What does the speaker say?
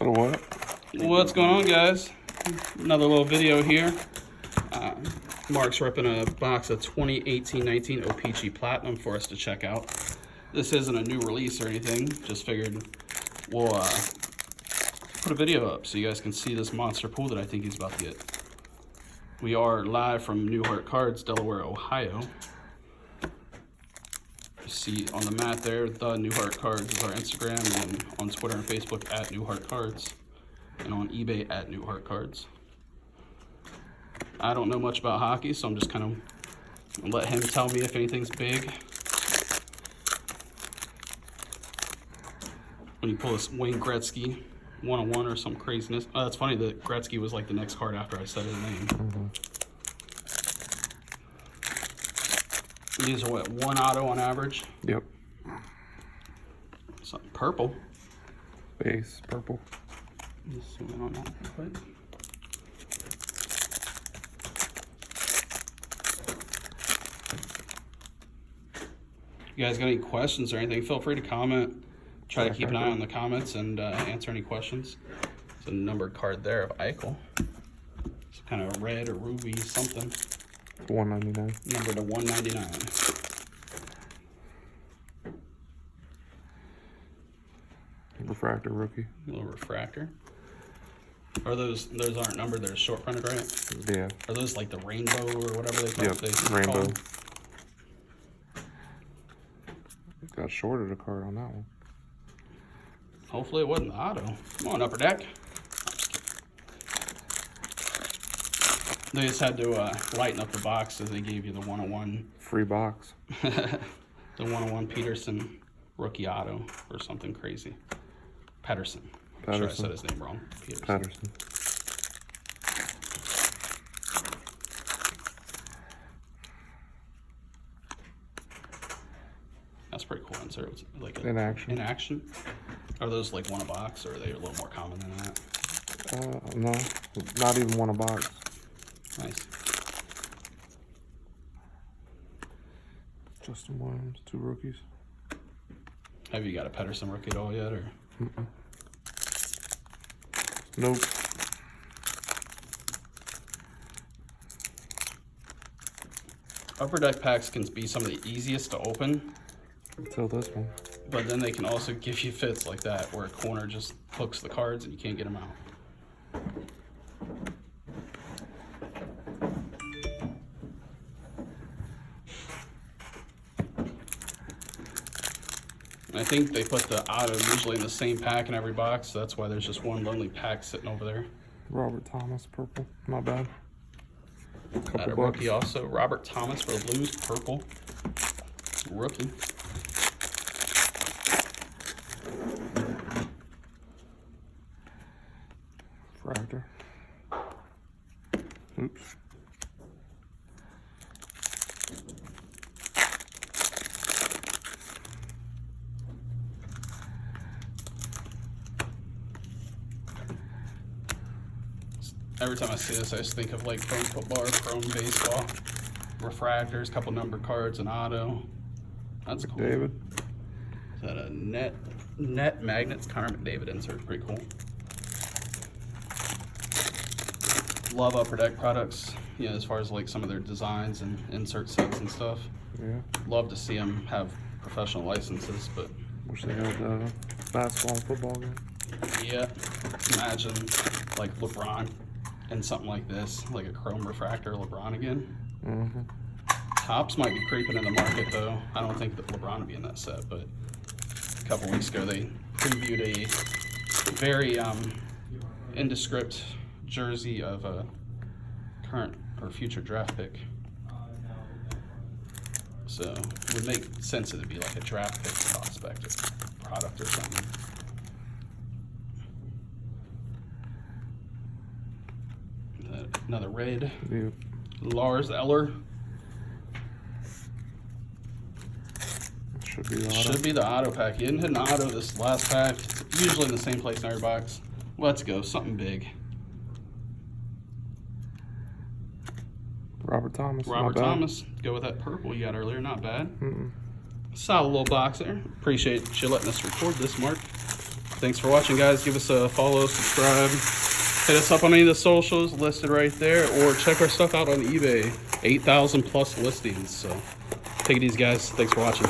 What? What's going on, guys? Another little video here. Mark's ripping a box of 2018-19 O-Pee-Chee Platinum for us to check out. This isn't a new release or anything. Just figured we'll put a video up so you guys can see this monster pool that I think he's about to get. We are live from Neuhartcards, Delaware, Ohio. You see on the mat there, the Neuhartcards is our Instagram, and on Twitter and Facebook at Neuhartcards, and on eBay at Neuhartcards. I don't know much about hockey, so I'm just kind of let him tell me if anything's big. When you pull this Wayne Gretzky 101 or some craziness. Oh, that's funny that Gretzky was like the next card after I said his name. These are what, one auto on average? Yep. Something purple. Base purple. Let's zoom in on that real quick. You guys got any questions or anything, feel free to comment. Try to keep an eye on the comments and answer any questions. It's a numbered card there of Eichel. It's kind of red or ruby something. $1.99. Numbered to 199. Refractor rookie. A little refractor. Are those aren't numbered, they're short printed, right? Yeah. Are those like the rainbow or whatever they call it? Yep, rainbow. Got shorted a card on that one. Hopefully it wasn't the auto. Come on, Upper Deck. They just had to lighten up the box as they gave you the 101. Free box. The 101 Peterson rookie auto or something crazy. Patterson. I'm sure I said his name wrong. Patterson. That's pretty cool insert. It's like In action. In action. Are those like one a box, or are they a little more common than that? No, not even one a box. Nice. Justin Williams, 2 rookies. Have you got a Patterson rookie at all yet, or? Nope. Upper Deck packs can be some of the easiest to open. Until this one. But then they can also give you fits like that, where a corner just hooks the cards and you can't get them out. I think they put the auto usually in the same pack in every box, so that's why there's just one lonely pack sitting over there. Robert Thomas, purple. Not bad. Got a rookie also. Robert Thomas for the Blues, purple. Rookie. Fractor. Oops. Every time I see this, I just think of like chrome football or chrome baseball. Refractors, couple numbered cards, an auto. That's cool. David. Is that a net magnets? Connor McDavid insert, pretty cool. Love Upper Deck products, yeah, as far as like some of their designs and insert sets and stuff. Yeah. Love to see them have professional licenses, but Wish they had basketball and football game. yeah, imagine like LeBron and something like this, like a chrome refractor LeBron again. Tops might be creeping in the market though. I don't think that LeBron would be in that set, but a couple weeks ago they previewed a very indescript jersey of a current or future draft pick. So it would make sense that it'd be like a draft pick prospect or product or something. Another red. Yep. Lars Eller. Should be the auto. Should be the auto pack. He didn't hit an auto this last pack. It's usually in the same place in every box. Let's go, something big. Robert Thomas. Robert Thomas. Go with that purple you got earlier. Not bad. Solid little box there. Appreciate you letting us record this, Mark. Thanks for watching, guys. Give us a follow, subscribe. Hit us up on any of the socials listed right there, or check our stuff out on eBay. 8,000 plus listings. So take it easy, guys. Thanks for watching.